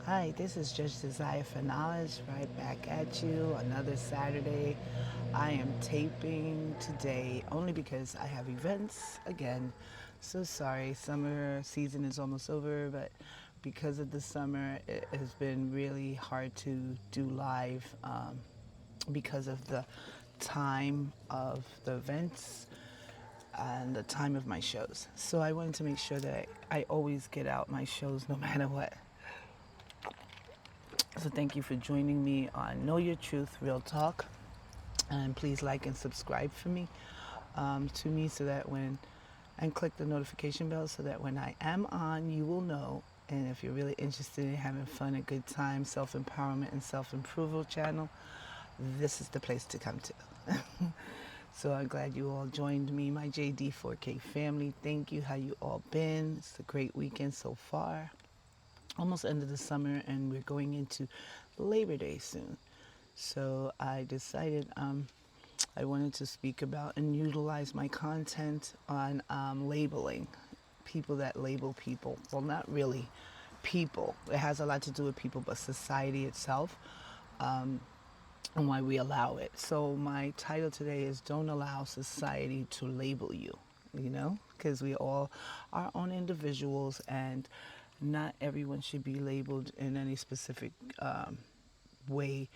Hi, this is Judge Desire for Knowledge, right back at you. Another Saturday. I am taping today only because I have events again. So sorry, summer season is almost over, but because of the summer, it has been really hard to do live because of the time of the events and the time of my shows. So I wanted to make sure that I always get out my shows no matter what. So thank you for joining me on Know Your Truth, Real Talk. And please like and subscribe for me to me so that and click the notification bell so that when I am on, you will know. And if you're really interested in having fun, a good time, self-empowerment and self-improval channel, this is the place to come to. So I'm glad you all joined me, my JD4K family. Thank you. How you all been? It's a great weekend so far. Almost end of the summer, and we're going into Labor Day soon. So I decided I wanted to speak about and utilize my content on labeling people that label people. Well, not really people. It has a lot to do with people, but society itself and why we allow it. So my title today is Don't Allow Society to Label You, because we all are own individuals and not everyone should be labeled in any specific way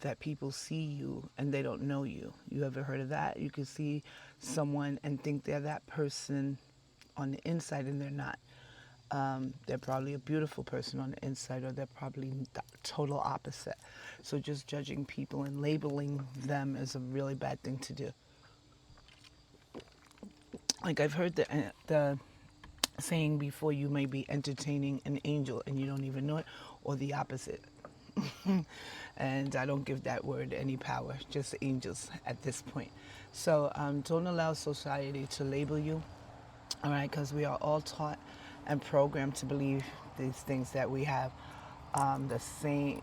that people see you and they don't know you. You ever heard of that? You can see someone and think they're that person on the inside and they're not. They're probably a beautiful person on the inside, or they're probably the total opposite. So just judging people and labeling them is a really bad thing to do. Like I've heard the saying before, you may be entertaining an angel and you don't even know it, or the opposite. And I don't give that word any power, just angels at this point. So don't allow society to label you, all right, because we are all taught and programmed to believe these things that we have the same,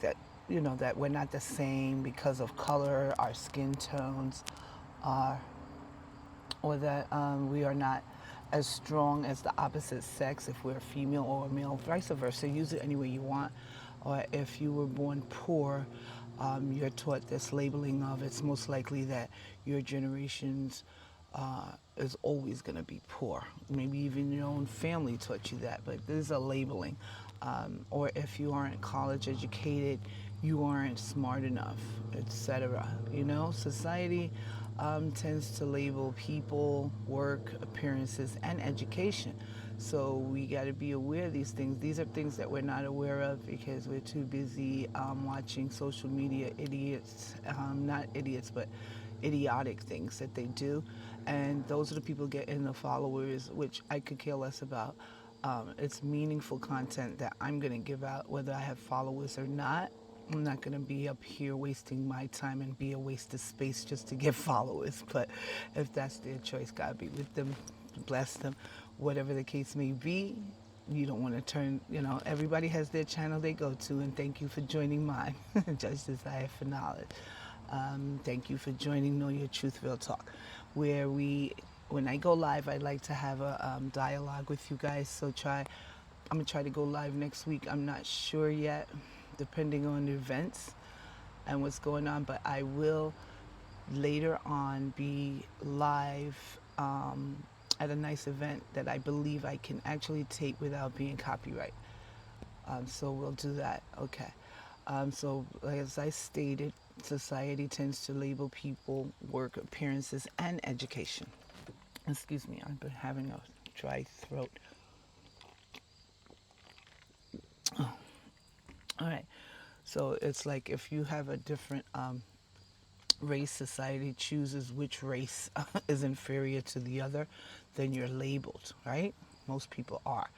that, that we're not the same because of color, our skin tones, our or that we are not as strong as the opposite sex if we're female or male, vice versa. Use it any way you want. Or if you were born poor, you're taught this labeling of it's most likely that your generations is always going to be poor. Maybe even your own family taught you that, but this is a labeling. Or if you aren't college educated, you aren't smart enough, etc. Society tends to label people, work, appearances, and education. So we got to be aware of these things. These are things that we're not aware of because we're too busy watching social media idiots, not idiots, but idiotic things that they do. And those are the people getting the followers, which I could care less about. It's meaningful content that I'm going to give out, whether I have followers or not. I'm not going to be up here wasting my time and be a waste of space just to get followers. But if that's their choice, God be with them, bless them, whatever the case may be. You don't want to everybody has their channel they go to, and thank you for joining mine, Judge Desire for Knowledge. Thank you for joining Know Your Truth, Real Talk, where when I go live, I like to have a dialogue with you guys. So I'm gonna try to go live next week. I'm not sure yet, depending on the events and what's going on, but I will later on be live at a nice event that I believe I can actually tape without being copyright. So we'll do that. Okay. So as I stated, society tends to label people, work, appearances, and education. Excuse me, I've been having a dry throat. All right. So it's like if you have a different race, society chooses which race is inferior to the other, then you're labeled, right? Most people are.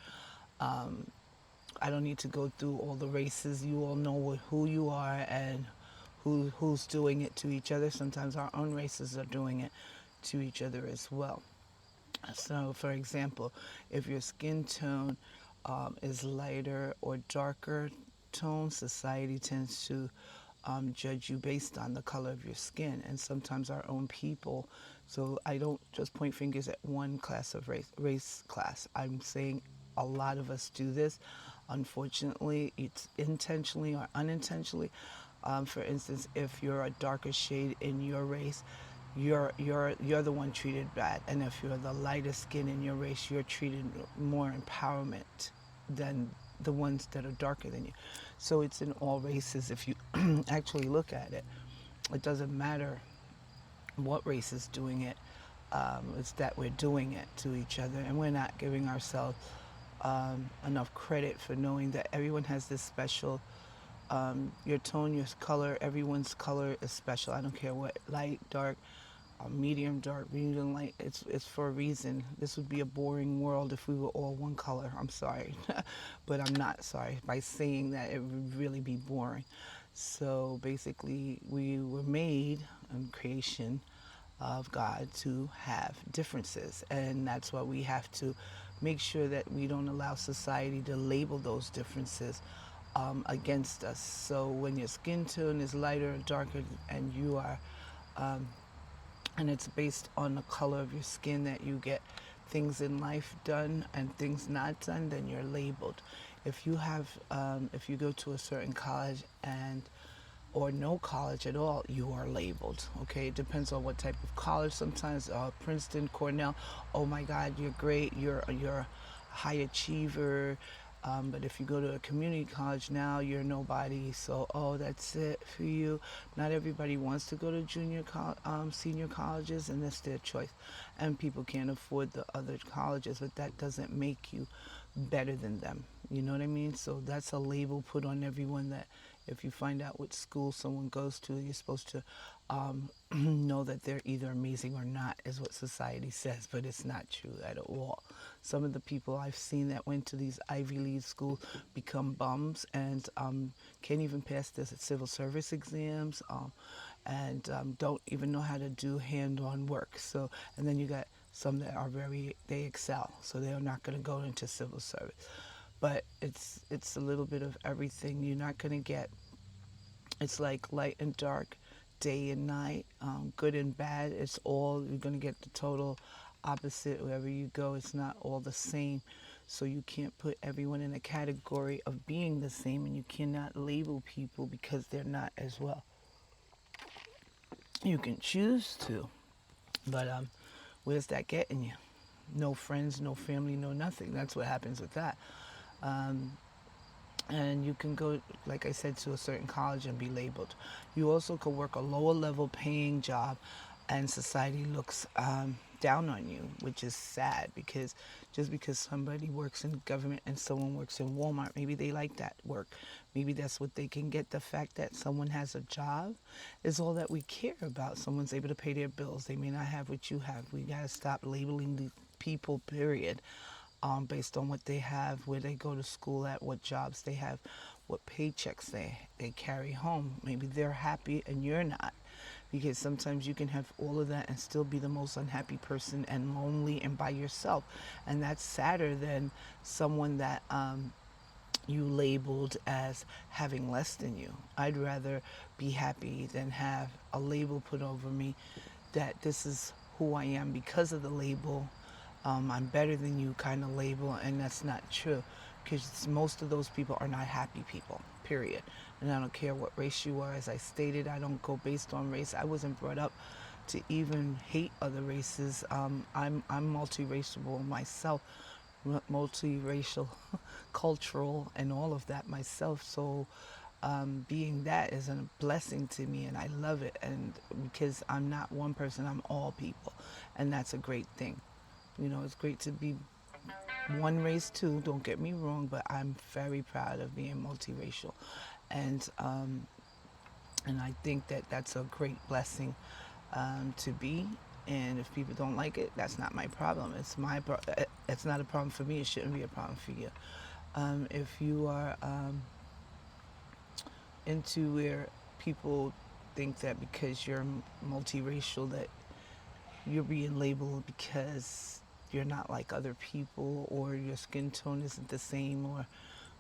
I don't need to go through all the races. You all know who you are and who's doing it to each other. Sometimes our own races are doing it to each other as well. So, for example, if your skin tone is lighter or darker tone, society tends to judge you based on the color of your skin, and sometimes our own people. So I don't just point fingers at one class of race class. I'm saying a lot of us do this. Unfortunately, it's intentionally or unintentionally. For instance, if you're a darker shade in your race, you're the one treated bad, and if you're the lighter skin in your race, you're treated more empowerment than the ones that are darker than you. So it's in all races. If you actually look at it, it doesn't matter what race is doing it. It's that we're doing it to each other, and we're not giving ourselves enough credit for knowing that everyone has this special, your tone, your color, everyone's color is special. I don't care what, light, dark, medium, dark, medium, light. It's for a reason. This would be a boring world if we were all one color. I'm sorry, but I'm not sorry. By saying that, it would really be boring. So basically, we were made in creation of God to have differences, and that's why we have to make sure that we don't allow society to label those differences against us. So when your skin tone is lighter or darker, and you are, and it's based on the color of your skin that you get things in life done and things not done, then you're labeled. If you have, if you go to a certain college and or no college at all, you are labeled. Okay, it depends on what type of college. Sometimes Princeton, Cornell. Oh my God, you're great. You're a high achiever. But if you go to a community college now, you're nobody. So that's it for you. Not everybody wants to go to senior colleges, and that's their choice. And people can't afford the other colleges, but that doesn't make you better than them. You know what I mean? So that's a label put on everyone that if you find out what school someone goes to, you're supposed to know that they're either amazing or not, is what society says, but it's not true at all. Some of the people I've seen that went to these Ivy League schools become bums and can't even pass the civil service exams and don't even know how to do hand-on work. So, and then you got some that are they excel, so they're not going to go into civil service. But it's a little bit of everything. You're not going to get, it's like light and dark, day and night, good and bad. It's all, you're going to get the total opposite wherever you go. It's not all the same. So you can't put everyone in a category of being the same, and you cannot label people because they're not as well. You can choose to, but where's that getting you? No friends, no family, no nothing. That's what happens with that. And you can go, like I said, to a certain college and be labeled. You also could work a lower level paying job, and society looks down on you, which is sad, because just because somebody works in government and someone works in Walmart, maybe they like that work. Maybe that's what they can get. The fact that someone has a job is all that we care about. Someone's able to pay their bills. They may not have what you have. We got to stop labeling the people, period, based on what they have, where they go to school at, what jobs they have, what paychecks they carry home. Maybe they're happy and you're not. Because sometimes you can have all of that and still be the most unhappy person and lonely and by yourself. And that's sadder than someone that you labeled as having less than you. I'd rather be happy than have a label put over me that this is who I am because of the label. I'm better than you kind of label, and that's not true, because most of those people are not happy people, period. And I don't care what race you are. As I stated, I don't go based on race. I wasn't brought up to even hate other races. I'm multiracial myself, multiracial, cultural, and all of that myself. So being that is a blessing to me, and I love it. And because I'm not one person, I'm all people, and that's a great thing. You know, it's great to be one race too, don't get me wrong, but I'm very proud of being multiracial. And I think that that's a great blessing to be. And if people don't like it, that's not my problem. It's not a problem for me. It shouldn't be a problem for you. If you are into where people think that because you're multiracial that you're being labeled because you're not like other people, or your skin tone isn't the same, or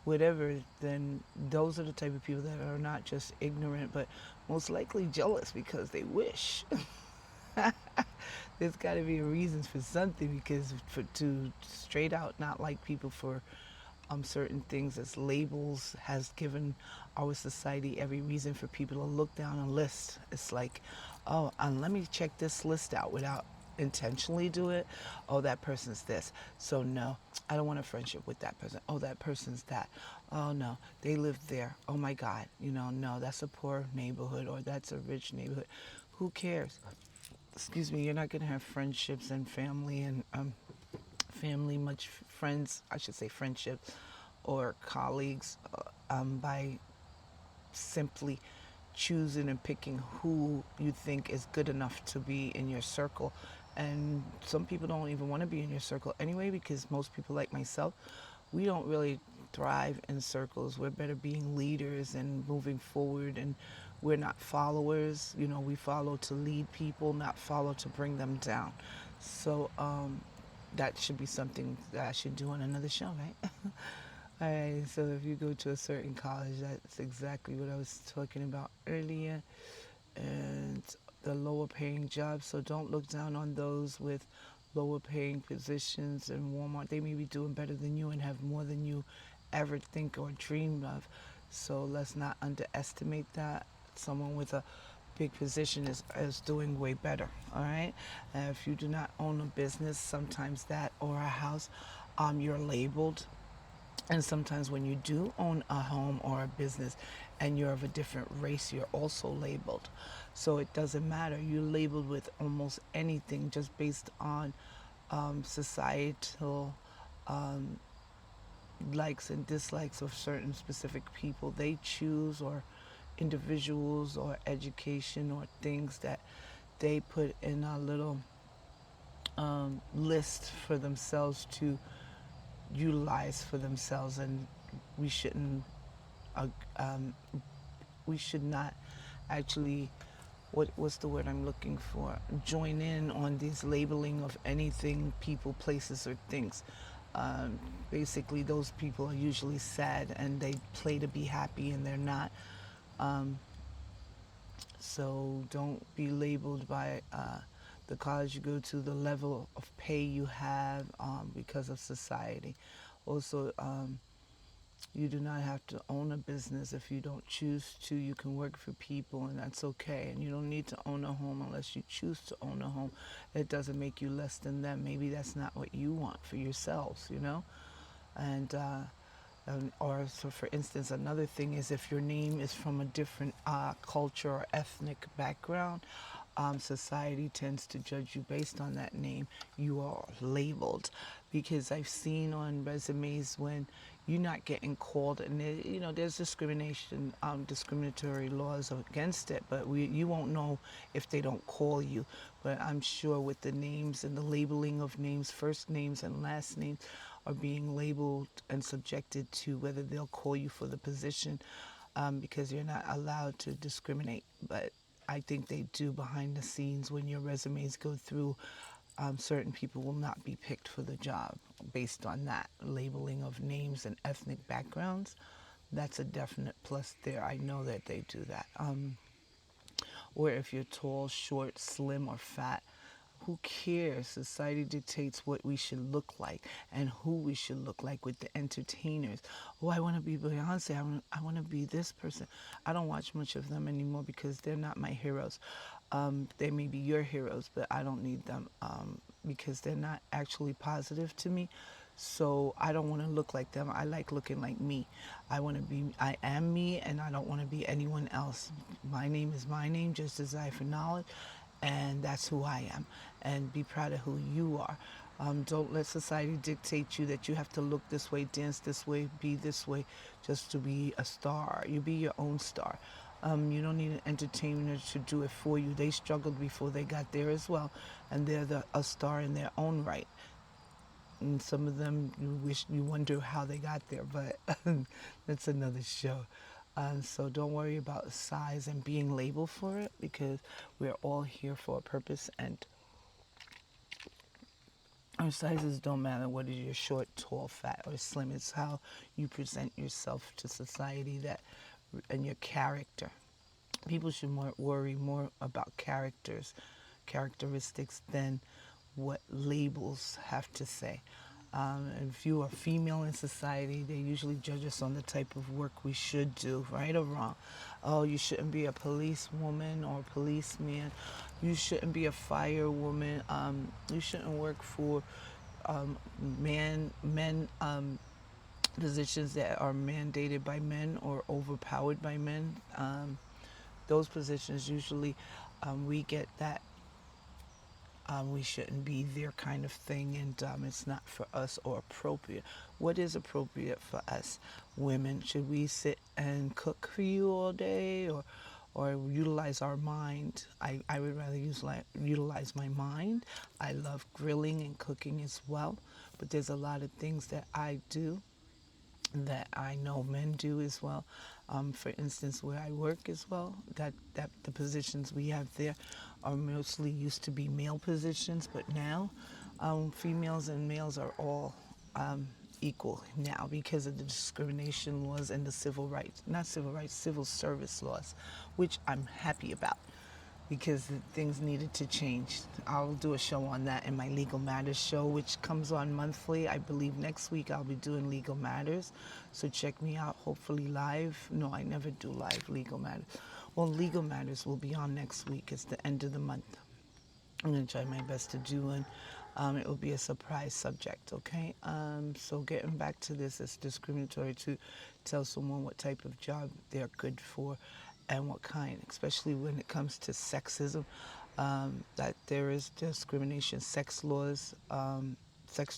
whatever, then those are the type of people that are not just ignorant, but most likely jealous because they wish. There's got to be a reason for something, because to straight out not like people for certain things as labels has given our society every reason for people to look down a list. It's like, oh, let me check this list out without intentionally do it. Oh, that person's this. So no, I don't want a friendship with that person. Oh, that person's that. Oh no, they live there. Oh my God, no, that's a poor neighborhood or that's a rich neighborhood. Who cares? Excuse me, you're not going to have friendships and family and much friends, I should say friendships or colleagues by simply choosing and picking who you think is good enough to be in your circle. And some people don't even want to be in your circle anyway, because most people like myself, we don't really thrive in circles. We're better being leaders and moving forward, and we're not followers. We follow to lead people, not follow to bring them down. So that should be something that I should do on another show, right? All right, so if you go to a certain college, that's exactly what I was talking about earlier, and the lower paying jobs. So don't look down on those with lower paying positions in Walmart. They may be doing better than you and have more than you ever think or dream of. So let's not underestimate that. Someone with a big position is doing way better. All right. If you do not own a business, sometimes that or a house, you're labeled. And sometimes when you do own a home or a business and you're of a different race, you're also labeled. So it doesn't matter. You're labeled with almost anything just based on societal likes and dislikes of certain specific people they choose, or individuals, or education, or things that they put in a little list for themselves to utilize for themselves. And we shouldn't uh, um, we should not actually, what's the word I'm looking for, join in on this labeling of anything, people, places, or things. Basically, those people are usually sad and they play to be happy and they're not. Um, so don't be labeled by the college you go to, the level of pay you have, because of society. Also, you do not have to own a business if you don't choose to. You can work for people, and that's okay. And you don't need to own a home unless you choose to own a home. It doesn't make you less than them. Maybe that's not what you want for yourselves. And or so, for instance, another thing is if your name is from a different culture or ethnic background, society tends to judge you based on that name. You are labeled, because I've seen on resumes when you're not getting called, and there's discrimination, discriminatory laws against it, but you won't know if they don't call you. But I'm sure with the names and the labeling of names, first names and last names are being labeled and subjected to whether they'll call you for the position, because you're not allowed to discriminate. But I think they do behind the scenes. When your resumes go through, certain people will not be picked for the job based on that labeling of names and ethnic backgrounds. That's a definite plus there. I know that they do that. Or if you're tall, short, slim, or fat, who cares? Society dictates what we should look like and who we should look like with the entertainers. Oh, I want to be Beyonce. I want to be this person. I don't watch much of them anymore because they're not my heroes. They may be your heroes, but I don't need them, because they're not actually positive to me. So I don't want to look like them. I like looking like me. I am me, and I don't want to be anyone else. My name is my name, JudgeDesire for knowledge, and that's who I am. And be proud of who you are. Don't let society dictate you that you have to look this way, dance this way, be this way, just to be a star. You be your own star. You don't need an entertainer to do it for you. They struggled before they got there as well, and they're a star in their own right. And some of them, you wonder how they got there, but that's another show. So don't worry about size and being labeled for it, because we're all here for a purpose, and our sizes don't matter. Whether you're short, tall, fat, or slim, it's how you present yourself to society, and your character. People should worry more about characteristics than what labels have to say. If you are female in society, they usually judge us on the type of work we should do, right or wrong. Oh, you shouldn't be a policewoman or policeman. You shouldn't be a firewoman. You shouldn't work for um, men positions that are mandated by men or overpowered by men. Those positions usually we get that we shouldn't be there kind of thing, and it's not for us or appropriate. What is appropriate for us women? Should we sit and cook for you all day, or utilize our mind? I would rather utilize my mind. I love grilling and cooking as well, but there's a lot of things that I do that I know men do as well. For instance, where I work as well, that the positions we have there are mostly used to be male positions, but now females and males are all equal now because of the discrimination laws and the civil rights, not civil rights, civil service laws, which I'm happy about because things needed to change. I'll do a show on that in my Legal Matters show, which comes on monthly. I believe next week I'll be doing Legal Matters, so check me out, hopefully live. No, I never do live Legal Matters. Well, Legal Matters will be on next week. It's the end of the month. I'm going to try my best to do one. It will be a surprise subject, okay? So getting back to this, it's discriminatory to tell someone what type of job they're good for and what kind, especially when it comes to sexism, that there is discrimination, sex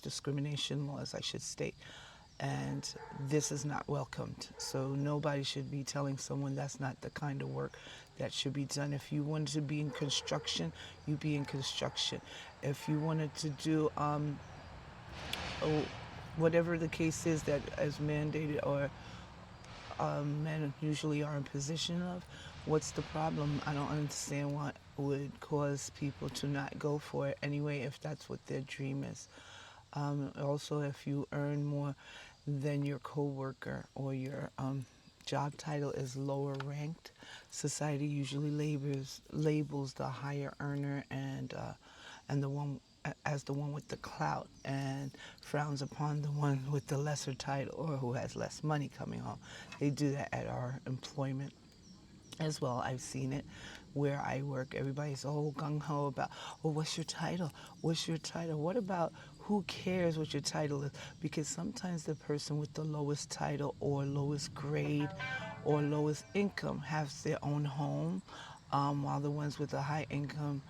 discrimination laws, I should state. And this is not welcomed. So nobody should be telling someone that's not the kind of work that should be done. If you wanted to be in construction, you be in construction. If you wanted to do oh, whatever the case is that is mandated or men usually are in position of, what's the problem? I don't understand what would cause people to not go for it anyway if that's what their dream is. Also, if you earn more than your coworker or your job title is lower ranked, society usually labels the higher earner and the one as the one with the clout and frowns upon the one with the lesser title or who has less money coming home. They do that at our employment as well. I've seen it where I work. Everybody's all gung-ho about, oh, what's your title? What's your title? What about who cares what your title is? Because sometimes the person with the lowest title or lowest grade or lowest income has their own home, while the ones with the high income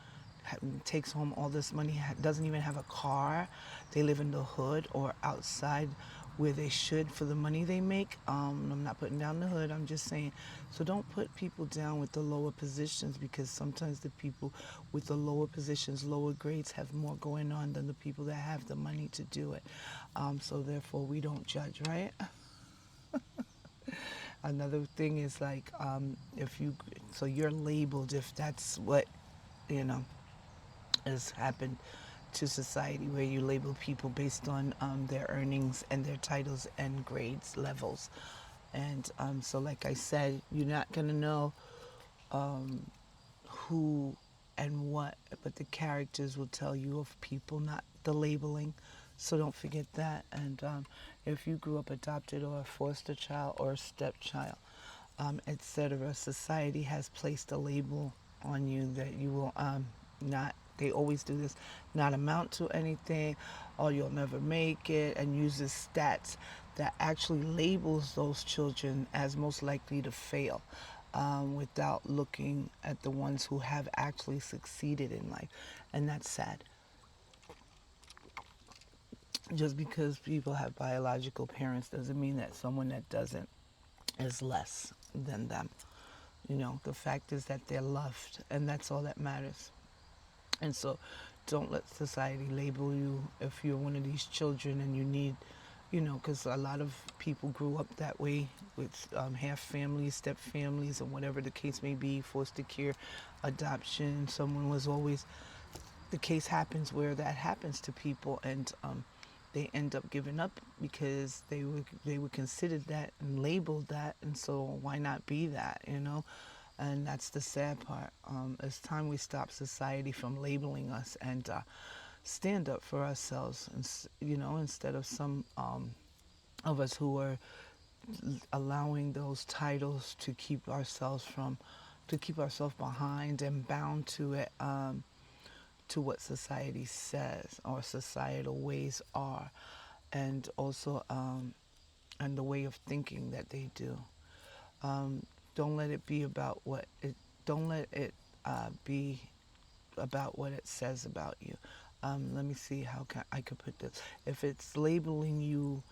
takes home all this money, doesn't even have a car. They live in the hood or outside where they should for the money they make. I'm not putting down the hood, I'm just saying. So don't put people down with the lower positions, because sometimes the people with the lower positions, lower grades, have more going on than the people that have the money to do it. So therefore we don't judge, right? Another thing is like, so you're labeled if that's what, you know, has happened to society, where you label people based on their earnings and their titles and grades levels. And so like I said, you're not going to know who and what, but the characters will tell you of people, not the labeling. So don't forget that. And if you grew up adopted or a foster child or a stepchild, etc., society has placed a label on you that you will not, they always do this, not amount to anything, or you'll never make it, and uses stats that actually labels those children as most likely to fail, without looking at the ones who have actually succeeded in life. And that's sad. Just because people have biological parents doesn't mean that someone that doesn't is less than them. You know, the fact is that they're loved, and that's all that matters. And so don't let society label you if you're one of these children and you need, you know, because a lot of people grew up that way with half families, step families, and whatever the case may be, foster care, adoption. Someone was always, the case happens where that happens to people, and they end up giving up because they were considered that and labeled that, and so why not be that, you know? And that's the sad part. It's time we stop society from labeling us and stand up for ourselves, and instead of some of us who are allowing those titles to keep ourselves behind and bound to it, to what society says or societal ways are, and also and the way of thinking that they do. Um, don't let it be about what it. Don't let it be about what it says about you. Let me see how I could put this. If it's labeling you,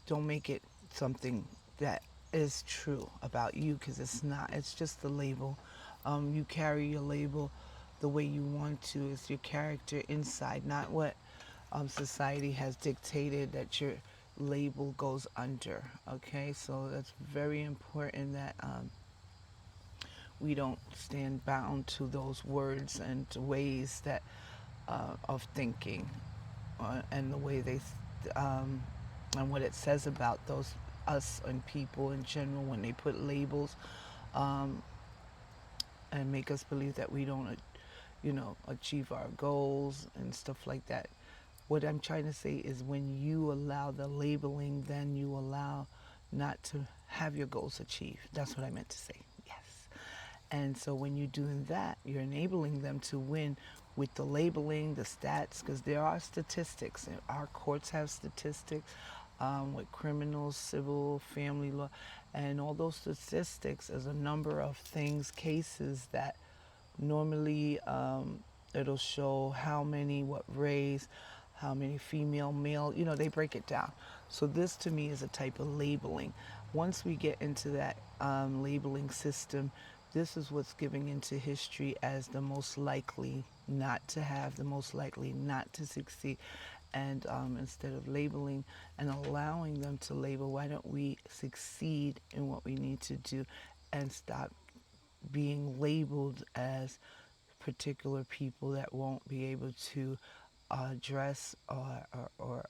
don't make it something that is true about you, because it's not. It's just the label. You carry your label the way you want to. It's your character inside, not what society has dictated that your label goes under. Okay, so that's very important that we don't stand bound to those words and ways that of thinking, and the way and what it says about those us and people in general when they put labels, um, and make us believe that we don't, achieve our goals and stuff like that. What I'm trying to say is, when you allow the labeling, then you allow not to have your goals achieved. That's what I meant to say. Yes. And so when you're doing that, you're enabling them to win with the labeling, the stats, because there are statistics. Our courts have statistics with criminals, civil, family law, and all those statistics is a number of things, cases that normally it'll show how many, what race, how many female, male, they break it down. So this to me is a type of labeling. Once we get into that labeling system, this is what's giving into history as the most likely not to have, the most likely not to succeed. And instead of labeling and allowing them to label, why don't we succeed in what we need to do and stop being labeled as particular people that won't be able to address or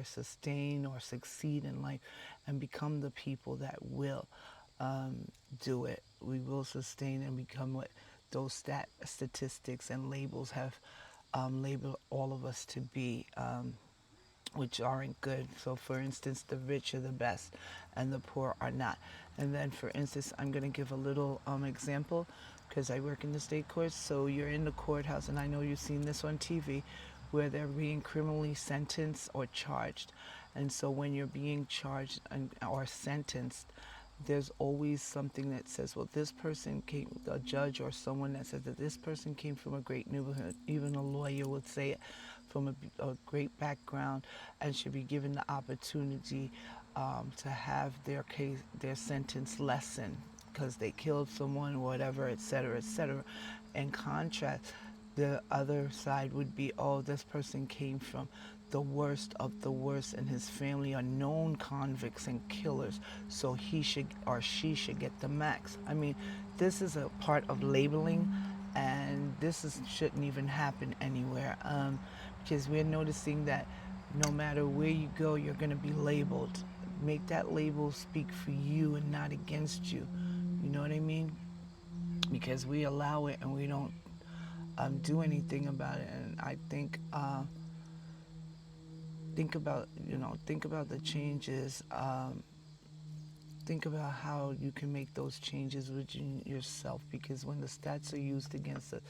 sustain or succeed in life, and become the people that will do it. We will sustain and become what those statistics and labels have labeled all of us to be, which aren't good. So, for instance, the rich are the best and the poor are not. And then, for instance, I'm going to give a little example, because I work in the state courts. So you're in the courthouse, and I know you've seen this on TV, where they're being criminally sentenced or charged. And so when you're being charged or sentenced, there's always something that says, well, this person came, a judge or someone that says that this person came from a great neighborhood. Even a lawyer would say it, from a great background, and should be given the opportunity to have their case, their sentence lessened because they killed someone, whatever, et cetera, et cetera. In contrast, the other side would be, oh, this person came from the worst of the worst, and his family are known convicts and killers, so he should or she should get the max. I mean, this is a part of labeling, and shouldn't even happen anywhere, because we're noticing that no matter where you go, you're going to be labeled. Make that label speak for you and not against you. You know what I mean? Because we allow it and we don't do anything about it. And I think about the changes. Think about how you can make those changes within yourself, because when the stats are used against us,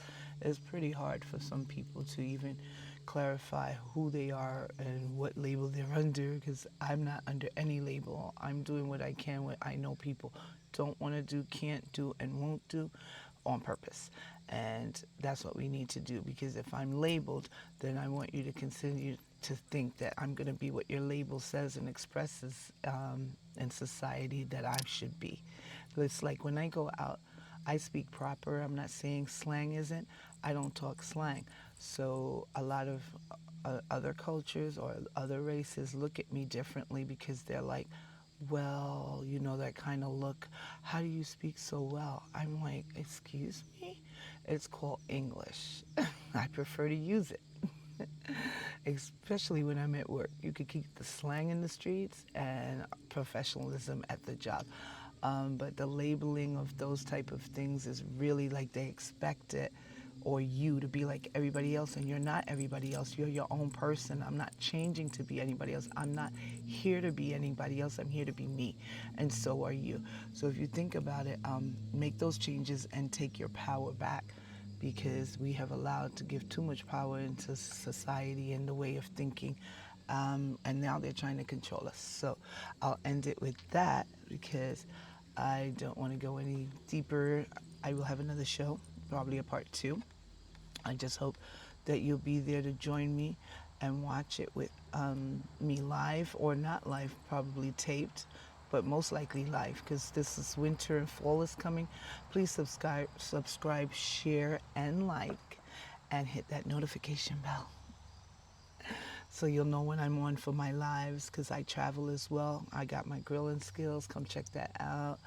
it's pretty hard for some people to even clarify who they are and what label they're under, because I'm not under any label. I'm doing what I can, what I know people don't want to do, can't do, and won't do on purpose. And that's what we need to do, because if I'm labeled, then I want you to continue to think that I'm going to be what your label says and expresses in society that I should be. It's like when I go out, I speak proper. I'm not saying slang isn't. I don't talk slang. So a lot of other cultures or other races look at me differently, because they're like, well, that kind of look. How do you speak so well? I'm like, excuse me? It's called English. I prefer to use it. Especially when I'm at work. You could keep the slang in the streets and professionalism at the job. But the labeling of those type of things is really like they expect it, or you to be like everybody else, and you're not everybody else. You're your own person. I'm not changing to be anybody else. I'm not here to be anybody else. I'm here to be me, and so are you. So if you think about it, make those changes and take your power back, because we have allowed to give too much power into society and the way of thinking, and now they're trying to control us. So I'll end it with that because I don't want to go any deeper. I will have another show, probably a part 2. I just hope that you'll be there to join me and watch it with me live, or not live, probably taped, but most likely live, because this is winter and fall is coming. Please subscribe, share, and like, and hit that notification bell so you'll know when I'm on for my lives, because I travel as well. I got my grilling skills. Come check that out.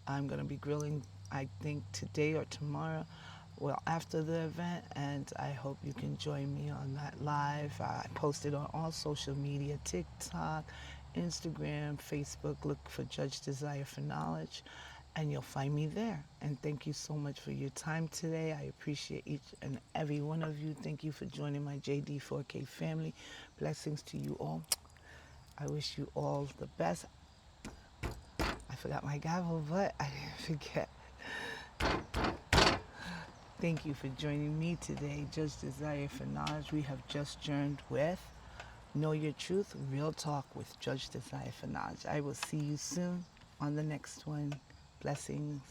I'm going to be grilling, I think, today or tomorrow, well, after the event, and I hope you can join me on that live. I post it on all social media, TikTok, Instagram, Facebook. Look for Judge Desire for Knowledge, and you'll find me there. And thank you so much for your time today. I appreciate each and every one of you. Thank you for joining my JD4K family. Blessings to you all. I wish you all the best. I forgot my gavel, but I didn't forget. Thank you for joining me today. Judge Desire for Knowledge. We have just journeyed with Know Your Truth, Real Talk with Judge Desire for Knowledge. I will see you soon on the next one. Blessings.